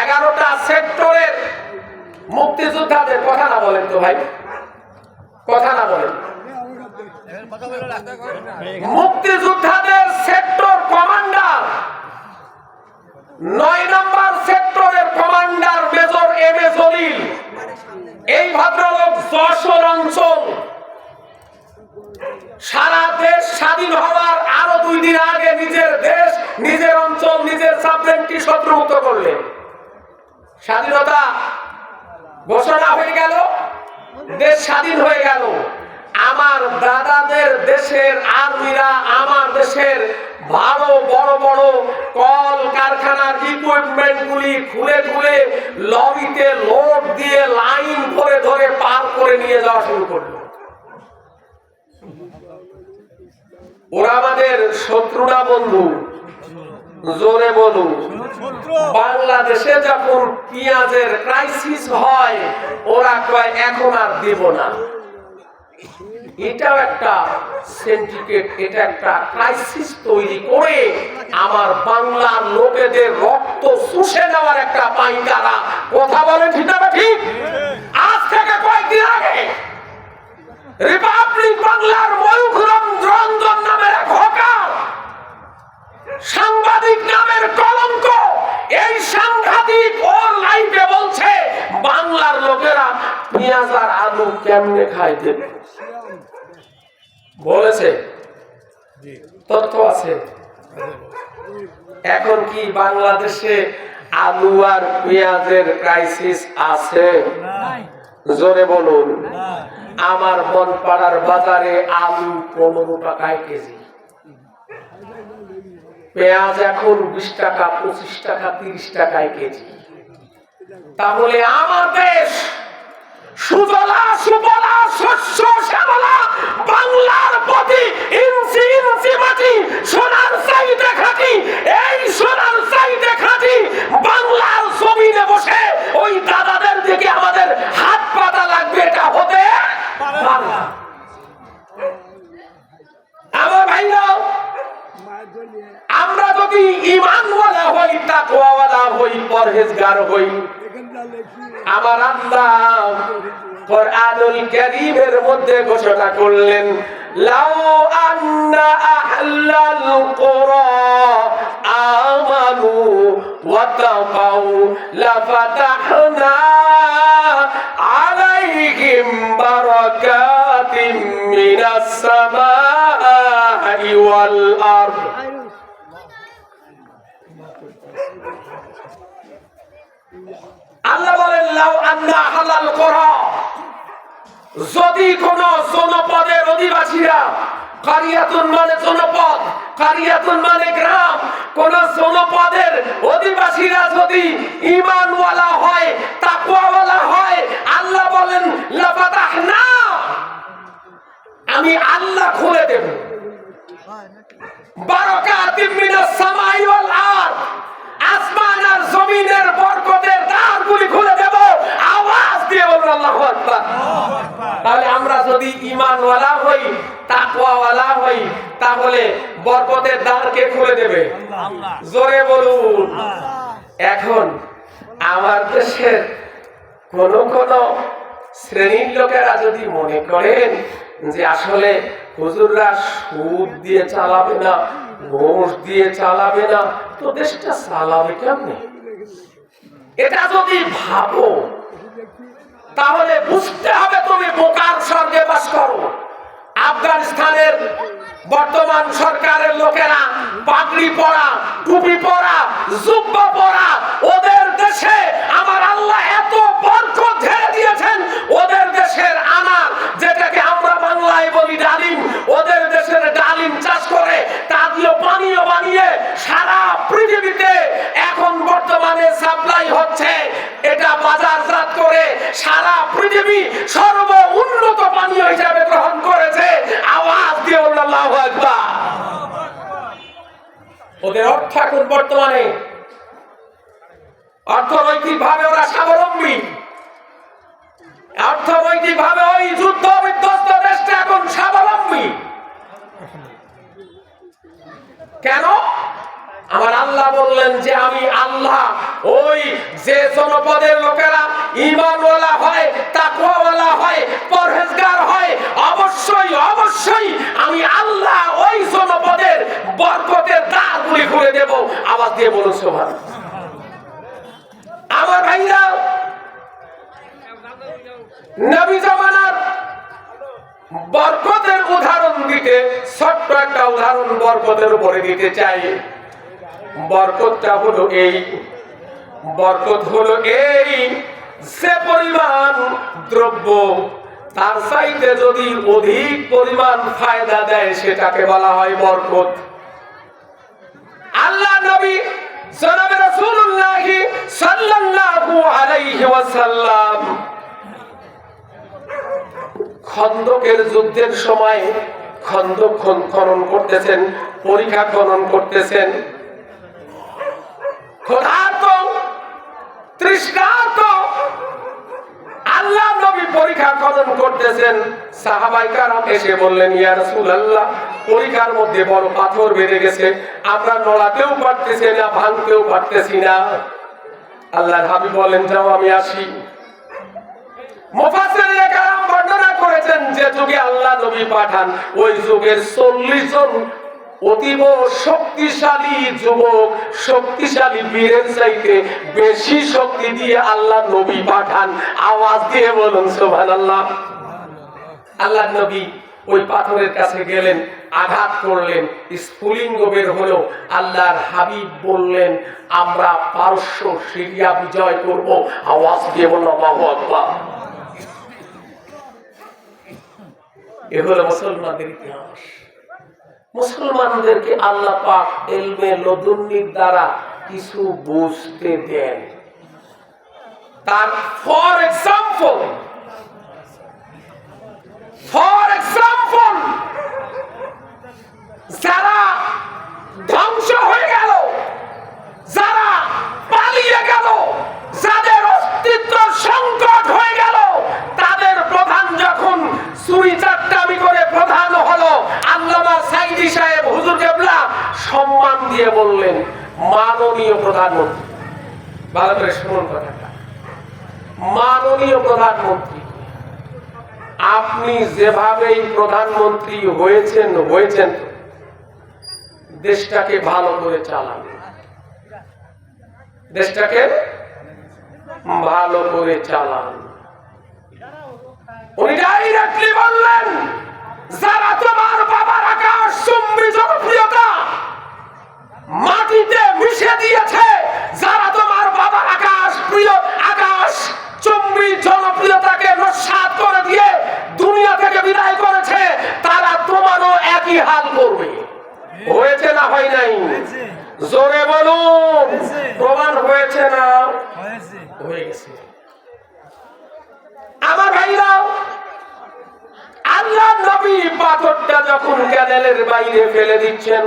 11টা সেক্টরের মুক্তিযোদ্ধাদের, কথা না বলেন তো ভাই, কথা না বলেন, মুক্তিযোদ্ধাদের সেক্টর কমান্ডার, 9 নম্বর সেক্টরের commander major M A Jalil. এই ভদ্রলোক যশোর অঞ্চল, সারা দেশ স্বাধীন হওয়ার আরো 2 দিন আগে নিজের দেশ, নিজের অঞ্চল, নিজের সাবজেক্টটি শত্রুমুক্ত করলেন। স্বাধীনতা ঘোষণা হয়ে গেল, দেশ স্বাধীন হয়ে গেল। আমার দাদাদের দেশের আর্মিরা আমার দেশের ভালো বড় বড় কল কারখানার ইকুইপমেন্ট গুলি খুলে খুলে লবিতে লোড দিয়ে লাইন ধরে ধরে পার করে নিয়ে যাওয়া শুরু করলো। ওরা আমাদের শত্রু না বন্ধু? জোরে বলুন। বাংলাদেশে যখন পেঁয়াজের ক্রাইসিস হয়, ওরা কয় এখন আর দেব না। এটাও একটা সিন্ডিকেট, এটা একটা ক্রাইসিস তৈরি করে আমার বাংলার লোকেদের রক্ত শুষে নেওয়ার একটা পাইকারা। কথা বলেন ঠিক না ঠিক? আজ থেকে কয়েকদিন আগে রিপাবলিক বাংলার ময়ূখ রঞ্জন নামের এক হকার, সাংবাদিক নামের কলঙ্ক, এই সাংঘাতিক ওর লাইভে বলছে বাংলার লোকেরা পেঁয়াজ আর আলু কেমনে খায় দেখো। বলেছে, তথ্য আছে। এখন কি বাংলাদেশে আলু আর পেঁয়াজের ক্রাইসিস আছে? জোরে বলুন। আমার বনপাড়ার বাজারে আলু 15 টাকায় কেজি, পেঁয়াজ এখন 20 টাকা, 25 টাকা, 30 টাকায় কেজি। তাহলে আমার দেশ সুজলা সুফলা শস্য শ্যামলা, বাংলার প্রতি ইঞ্চি ইঞ্চি মাটি সোনার চাইতে খাঁটি। এই সোনার চাইতে খাঁটি বাংলার জমিনে বসে ওই দাদাদের দিকে আমাদের হাত পাতা লাগবে, এটা হতে পারে না। আমার ভাইরা, আমরা যদি ঈমানওয়ালা হই, তাকওয়াওয়ালা হই, পরহেজগার হই, আমার আল্লাহ কুরআনুল কারীমের মধ্যে ঘোষণা করলেন, লাউ আন্না আহলাল কুরা আমানু ওয়া তাকাউ লাফাতাহনা আলাইহিম বারাকাতিম মিনাস সামাই ওয়াল আরদ। আল্লাহ বলেন, লাউ আন্না আহলাল কুরা, যদি কোন জনপদের অধিবাসীরা, কারিয়াতুন মানে জনপদ, কারিয়াতুন মানে গ্রাম, কোন জনপদের অধিবাসীরা যদি ঈমানওয়ালা হয়, তাকওয়াওয়ালা হয়, আল্লাহ বলেন লাফাতাহনা, আমি আল্লাহ খুলে দেব বারাকাতিম মিনাস সামাই ওয়াল আরদ, যদি ঈমানওয়ালা হই, তাকওয়াওয়ালা হই, তাহলে বরকতের দ্বার কে খুলে দেবে? জোরে বলুন। এখন আমার দেশের কোন কোন শ্রেণীর লোকেরা যদি মনে করেন যে আসলে হুজুররা সুদ দিয়ে চালাবে না, ঘুষ দিয়ে চালাবে না, তো দেশটা চালাবে কেমনে? এটা যদি ভাবো তাহলে বুঝতে হবে তুমি বোকার স্বর্গে বাস করো। আফগানিস্তানের বর্তমান সরকারের লোকেরা পাগড়ি পরা, টুপি পরা, জুব্বা পরা, ওদের দেশে আমার আল্লাহ এত বরকত ঢেলে দিয়েছেন। ওদের দেশের আনার, যেটাকে আমরা বাংলায় বলি ডালিম, ওদের দেশের ডালিম চাষ করে তা দিয়ে পানীয় বানিয়ে সারা পৃথিবীতে এখন বর্তমানে সাপ্লাই হচ্ছে। এটা বাজারজাত করে সারা পৃথিবী সর্ব উন্নত পানীয় হিসাবে গ্রহণ করেছে। আওয়াজ দিয়ে আল্লাহু আকবার। ওদের অর্থ এখন বর্তমানে অর্থনৈতিক ভাবে ওরা স্বাবলম্বী। অর্থনৈতিক ভাবে ওই যুদ্ধ বিধ্বস্ত দেশটা এখন স্বাবলম্বী। কেন? আমার আল্লাহ বললেন যে আমি আল্লাহ ওই যে জনপদের লোকেরা ঈমানওয়ালা হয়, তাকওয়াওয়ালা হয়, পরহেজগার হয়, অবশ্যই অবশ্যই আমি আল্লাহ ওই জনপদের বরকতের দ্বারগুলি খুলে দেব। আওয়াজ দিয়ে বলুন সুবহানাল্লাহ। আমার ভাইরা, নবী জামানার বরকতের উদাহরণ দিতে ছোট্ট একটা উদাহরণ বরকতের উপরে দিতে চাই। বরকতটা হলো এই, বরকত হলো এই, যে পরিমাণ দ্রব্য তার চাইতে যদি অধিক পরিমাণ ফায়দা দেয় সেটাকে বলা হয় বরকত। আল্লাহ নবী জনাবে রাসূলুল্লাহ সাল্লাল্লাহু আলাইহি ওয়াসাল্লাম খন্দকের যুদ্ধের সময় খন্দক খনন করতেছেন, পরিখা খনন করতেছেন। ক্ষুধার্ত, তৃষ্ণার্ত আল্লাহ নবী পরিখা খনন করতেছেন। সাহাবায়ে কেরাম এসে বললেন, ইয়া রাসূলুল্লাহ, পরিখার মধ্যে বড় পাথর বেঁধে গেছে, আমরা নড়াতেও পারতেছি না, ভাঙতেও পারতেছি না। আল্লাহর হাবিব বলেন, যাও আমি আসি। মুফাসসিরিনে কেরাম বর্ণনা করেছেন যে যুগে আল্লাহ নবী পাঠান, ওই যুগের 40 জন অতীব শক্তিশালী যুবক, শক্তিশালী বীরের চাইতে বেশি শক্তি দিয়ে আল্লাহ নবী পাঠান। আওয়াজ দিয়ে বলুন সুবহানাল্লাহ। আল্লাহ নবী ওই পাথরের কাছে গেলেন, আঘাত করলেন, স্ফুলিঙ্গ বের হলো। আল্লাহর হাবিব বললেন, আমরা পারস্য সিরিয়া বিজয় করব। আওয়াজ দিয়ে বলুন আল্লাহু আকবার। এ হলো মুসলমানদের ইতিহাস। মুসলমানদেরকে আল্লাহ পাক ইলমে লদুন্নির দ্বারা কিছু বুঝতে দেন। তার ফর এক্সাম্পল যারা ধ্বংস হয়ে গেল, যারা পালিয়ে গেল, যাদের অস্তিত্ব সংকট হয়ে গেল, তাদের প্রধান যখন চুরি চাট্টামি করে প্রধান হলো, আল্লামা সাইদি সাহেব হুজুর কেবলা সম্মান দিয়ে বললেন, মাননীয় প্রধানমন্ত্রী। ভালো করে শুনুন কথাটা, মাননীয় প্রধানমন্ত্রী, আপনি যেভাবেই প্রধানমন্ত্রী হয়েছেন দেশটাকে ভালো করে চালান, দেশটাকে ভালো করে চালান। উনি ডাইরেক্টলি বললেন, যারা তোমার বাবার আকাশচুম্বী জনপ্রিয়তা মাটিতে মিশে দিয়েছে, যারা তোমার বাবার আকাশচুম্বী জনপ্রিয়তাকে নস্যাৎ করে দিয়ে দুনিয়া থেকে বিদায় করেছে, তারা তোমারও একই হাল করবে। হয়েছে না হয় নাই? জোরে বলুন। প্রমাণ হয়েছে না হয়ে গেছে? আমার ভাইরা, আল্লাহ নবী পাথরটা যখন ক্যানেলের বাইরে ফেলে দিচ্ছেন,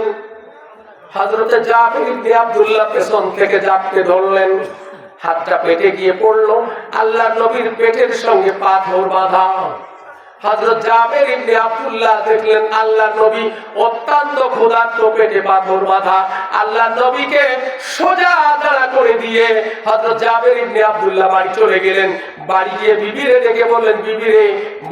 হযরতে জাবির ইবনে আব্দুল্লাহ পেছন থেকে জাপটে ধরলেন, হাতটা পেটে গিয়ে পড়লো। আল্লাহ নবীর পেটের সঙ্গে পাথর বাঁধা। হযরত জাবের ইবনে আব্দুল্লাহ দেখলেন আল্লাহর নবী অত্যন্ত ক্ষুধার্ত, পেটে পাথর বাঁধা। আল্লাহর নবীকে সোজা দাঁড়া করে দিয়ে হযরত জাবের ইবনে আব্দুল্লাহ বাড়ি চলে গেলেন। বাড়ি গিয়ে বিবিরে ডেকে বললেন, বিবিরে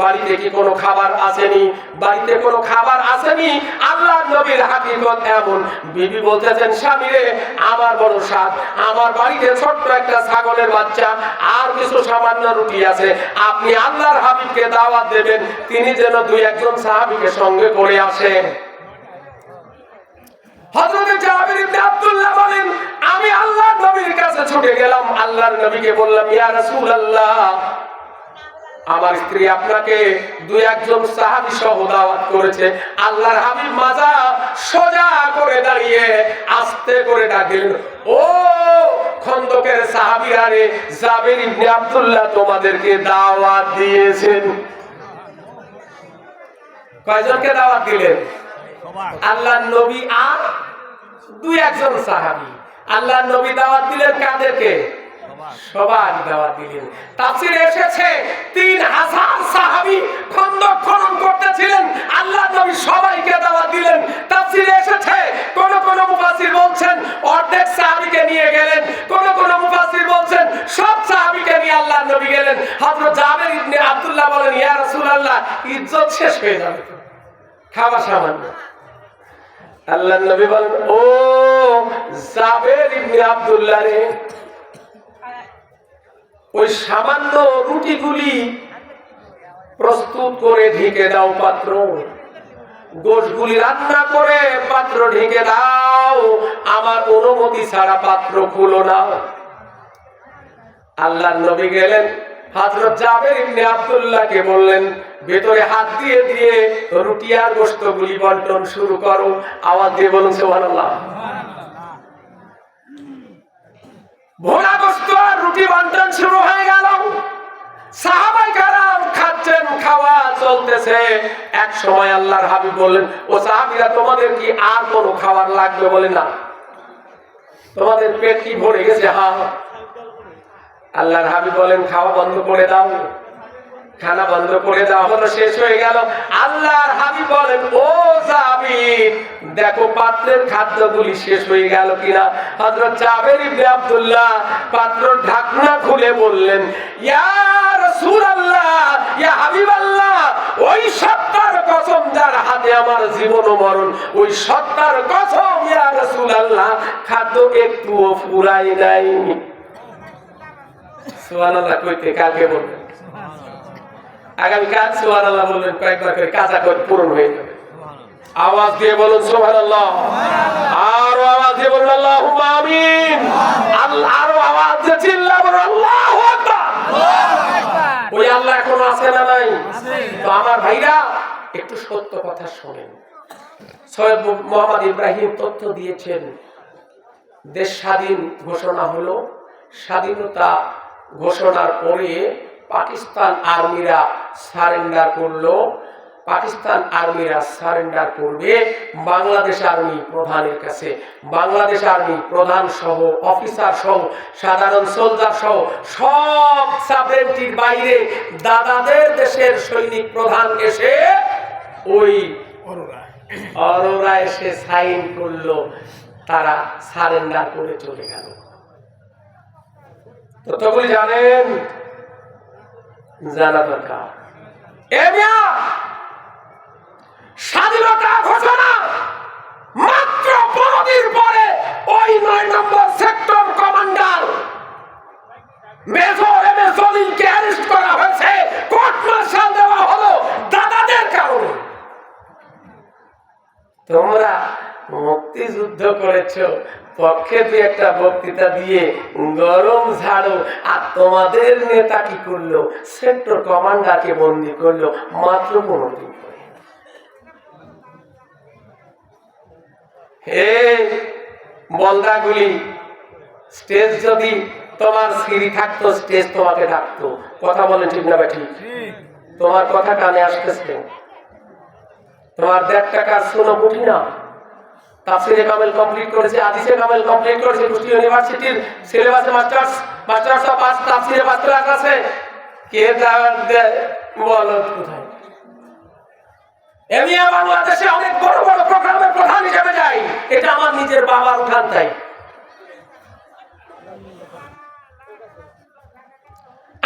বাড়িতে কি কোনো খাবার আসেনি? বাড়িতে কোনো খাবার আসেনি? আল্লাহর নবীর হাকিকত এমন। বিবি বলতেছেন, স্বামীরে আমার বড় স্বাদ, আমার বাড়িতে ছোট্ট একটা ছাগলের বাচ্চা আর কিছু সামান্য রুটি আছে, আপনি আল্লাহর হাবিবকে দাওয়াত দেবেন, তিনি যেন দুই একজন সাহাবীকে সঙ্গে করে আসেন। হযরত জাবের ইবনে আব্দুল্লাহ বলেন, আমি আল্লাহর নবীর কাছে ছুটে গেলাম, আল্লাহর নবীকে বললাম, ইয়া রাসূলুল্লাহ, আমার স্ত্রী আপনাকে দুই একজন সাহাবী সহ দাওয়াত করেছে। আল্লাহর হাবিব মাজা সোজা করে দাঁড়িয়ে আস্তে করে ডাকলেন, ও খন্দকের সাহাবীরা রে, জাবের ইবনে আব্দুল্লাহ তোমাদেরকে দাওয়াত দিয়েছেন। কয়জনকে দাওয়াত দিলেন? আল্লাহর নবী আর দুই একজন সাহাবী। আল্লাহর নবী দাওয়াত দিলেন কাদেরকে? সবাই দাওয়াত দিলেন। তাফসীরে এসেছে 3000 সাহাবী খন্দক খনন করতেছিলেন, আল্লাহর নবী সবাইকে দাওয়াত দিলেন। তাফসীরে এসেছে কোন কোন মুফাসসির বলছেন অর্ধেক সাহাবীকে নিয়ে গেলেন, কোন কোন মুফাসসির বলছেন সব সাহাবীকে নিয়ে আল্লাহর নবী গেলেন। হযরত জাবের ইবনে আব্দুল্লাহ বলেন, ইয়া রাসূলুল্লাহ, ইজ্জত শেষ হয়ে যাবে, খাবার সামান্য। আল্লাহর নবী বলেন, ও জাবের ইবনে আব্দুল্লাহ রে, ওই সামান্য রুটিগুলি প্রস্তুত করে ঢেকে দাও পাত্র, গোশগুলি রান্না করে পাত্র ঢেকে দাও, আমার অনুমতি ছাড়া পাত্র খুলো না। আল্লাহর নবী গেলেন, হযরত জাবের ইবনে আব্দুল্লাহকে বললেন, ভেতরে হাত দিয়ে দিয়ে রুটি আর গোশতগুলি বন্টন শুরু করো। আওয়াজ দিয়ে বলুন সুবহানাল্লাহ। ভোনা গোশত আর রুটি বন্টন শুরু হয়ে গেল। সাহাবায়ে কেরাম খাচ্ছেন, খাওয়া চলতেছে। এক সময় আল্লাহর হাবিব বললেন, ও সাহাবীরা, তোমাদের কি আর কোনো খাবার লাগবে? বলে না। তোমাদের পেট কি ভরে গেছে? হ্যাঁ। আল্লাহর হাবিব বলেন, খাওয়া বন্ধ করে দাও, খানা বন্ধ করে দাও, হলো শেষ হয়ে গেল। আল্লাহর হাবিব বলেন, ও জাবের, দেখো পাত্রের খাদ্যগুলি শেষ হয়ে গেল কিনা। হযরত জাবের ইবনে আব্দুল্লাহ পাত্র ঢাকনা খুলে বললেন, ইয়া রাসূলুল্লাহ, ইয়া হাবিবাল্লাহ, ওই সত্তার কসম যার হাতে আমার জীবন ও মরণ, ওই সত্তার কসম ইয়া রাসূলুল্লাহ, খাদ্য একটুও ফুরাই নাই। সুবহানাল্লাহ কইতে কাকে বলবেন? আগামীকাল সুবহানাল্লাহ বলবেন, কয়েকবার করে কাজা করে পূরণ হয়ে যাবে। আওয়াজ দিয়ে বলুন সুবহানাল্লাহ, আরো আওয়াজ দিয়ে বলুন আল্লাহুম্মা আমিন। আল্লাহ, আরো আওয়াজ দিয়ে চিল্লা বলুন আল্লাহু আকবার। ওই আল্লাহ এখনো আছে না নাই? তো আমার ভাইরা একটু সত্য কথা শোনেন। সৈয়দ মোহাম্মদ ইব্রাহিম তথ্য দিয়েছেন, দেশ স্বাধীন ঘোষণা হলো। স্বাধীনতা ঘোষণার পরে পাকিস্তান আর্মিরা সারেন্ডার করলো। পাকিস্তান আর্মিরা সারেন্ডার করবে বাংলাদেশ আর্মি প্রধানের কাছে। বাংলাদেশ আর্মি প্রধান সহ, অফিসার সহ, সাধারণ সোলজার সহ সব সাবরেন্টির বাইরে দাদাদের দেশের সৈনিক প্রধান এসে ওই অরোরা এসে সাইন করলো, তারা সারেন্ডার করে চলে গেল। ততগুলি জানেন? জানা দরকার। স্বাধীনতা ঘোষণা মাত্র 15 দিন পরে ওই 9 নম্বর sector commander major M A জলিলকে arrest করা হয়েছে, কোর্ট মার্শাল দেওয়া হলো দাদাদের কারণে। তোমরা মুক্তিযুদ্ধ করেছো, পক্ষে দিয়ে একটা বক্তৃতা দিয়ে গরম ঝাড়ো, আর তোমাদের নেতা কি করলো? সেক্টর কমান্ডারকে বন্দী করলো মাত্র 15 দিন পরে। হে বলদাগুলি, স্টেজ যদি তোমার সিঁড়ি থাকতো, স্টেজ তোমাকে ডাকতো। কথা বলেন ঠিক না ঠিক? তোমার কথা কানে আসতেছে? তোমার 1.5 টাকার শোনো বুঝি না। তাফসীরে কামেল কমপ্লিট করেছে, হাদিসে কামেল কমপ্লিট করেছে, কুষ্টিয়া ইউনিভার্সিটির সিলেবাসে মাস্টার্স অফ আর্টস তাফসীরে 5 ক্লাস আছে। কে দাওয়াত দেয়? বলো কোথায়? আমি বাংলাদেশে অনেক বড় বড় প্রোগ্রামের প্রধান হিসেবে যাই, এটা আমার নিজের বাবার উঠান। তাই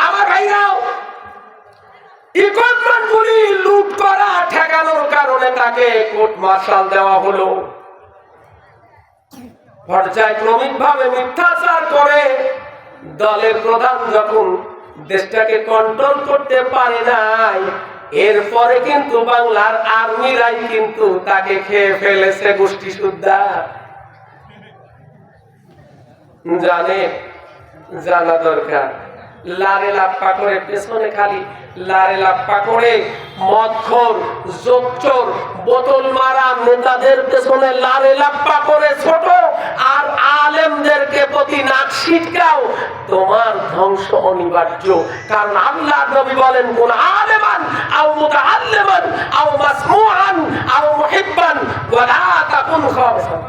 আমার ভাইরাও ইকুইপমেন্টগুলি লুট করা ঠেকানোর কারণে তাকে কোর্ট মার্শাল দেওয়া হলো। পর্যায়ক্রমিকভাবে মিথ্যাচার করে দলের প্রধান যখন দেশটাকে কন্ট্রোল করতে পারে নাই, এরপরে কিন্তু বাংলার আর্মিরাই কিন্তু তাকে খেয়ে ফেলেছে গোষ্ঠী সুদ্ধা। জানা দরকার। লারে লাপ্পা করে পেছনে খালি লারে লাপ্পা করে মদখোর, জোচ্চোর, বোতল মারা নেতাদের পেছনে লারে লাপ্পা করে ছোট আর আলেমদেরকে প্রতি নাক ছিটকাও, তোমার ধ্বংস অনিবার্য। কারণ আল্লাহর নবী বলেন, কোন আলেমান আও মুতাআল্লিমান আও মাসমুআন আও মুহিব্বান ওয়ালা তাকুন খাবিসান।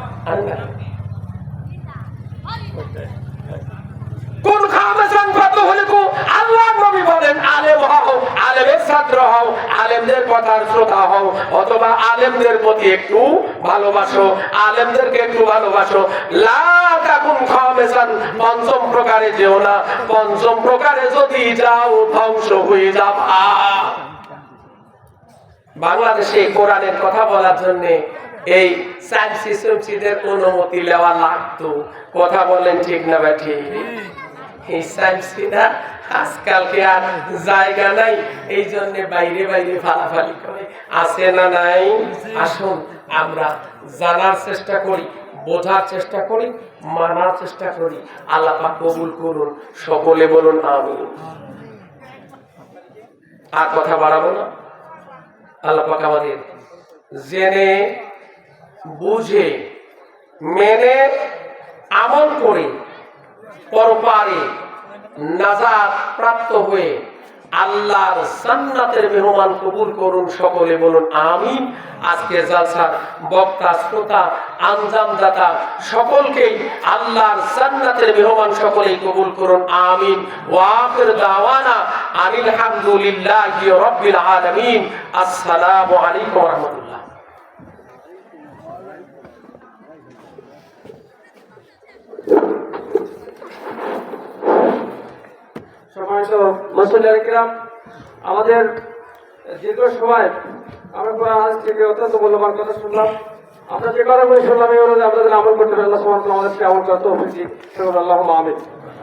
কোন খামেসান কত হলে কো আল্লাহর নবী বলেন, আলেম হও, আলেমের ছাত্র হও, আলেমদের কথার শ্রোতা হও, অথবা আলেমদের প্রতি একটু ভালোবাসো, আলেমদেরকে একটু ভালোবাসো। লা তাকুন খামেসান, পঞ্চম প্রকারে যেও না। পঞ্চম প্রকারে যদি যাও ধ্বংস হয়ে যাবা। বাংলাদেশে কোরআনের কথা বলার জন্য এই সায়েন্সিস্টদের অনুমতি নেওয়া লাগতো। কথা বলেন ঠিক না বেঠি? এই সায়েন্সিরা আজকালকে আর জায়গা নাই, এই জন্য বাইরে বাইরে ফালাফালি করে। আছে না নাই? আসুন আমরা জানার চেষ্টা করি, বোঝার চেষ্টা করি, মানার চেষ্টা করি। আল্লাহ পাক কবুল করুন। সকলে বলুন আমিন। আর কথা বাড়াবো না। আল্লাহ পাক আমাদের জেনে বুঝে মেনে আমল করে পরপারে নাজাত প্রাপ্ত হয়ে আল্লাহর জান্নাতের মেহমান কবুল করুন। সকলে বলুন আমিন। আজকে জালসার বক্তা, শ্রোতা, আঞ্জামদাতা সকলকেই আল্লাহর জান্নাতের মেহমান সকলেই কবুল করুন আমিন। ওয়া আখির দাওয়ানা আনিল হামদুলিল্লাহি রাব্বিল আলামিন। আসসালামু আলাইকুম ওয়া রাহমাতুল্লাহ। সম্মানিত মুসল্লিয়ানে কিরাম, আমাদের দীর্ঘ সময় আমরা আজ থেকে অত্যন্ত মূল্যবান কথা শুনলাম। আমরা যে কথা বলে শুনলাম এই অনুযায়ী আমরা আমল করতে পারি। আল্লাহ সুবহানাহু ওয়া তাআলা আমাদেরকে আমল করতে তৌফিক দিন। আল্লাহুম্মা আমিন।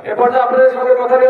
এরপর আপনাদের সঙ্গে কথা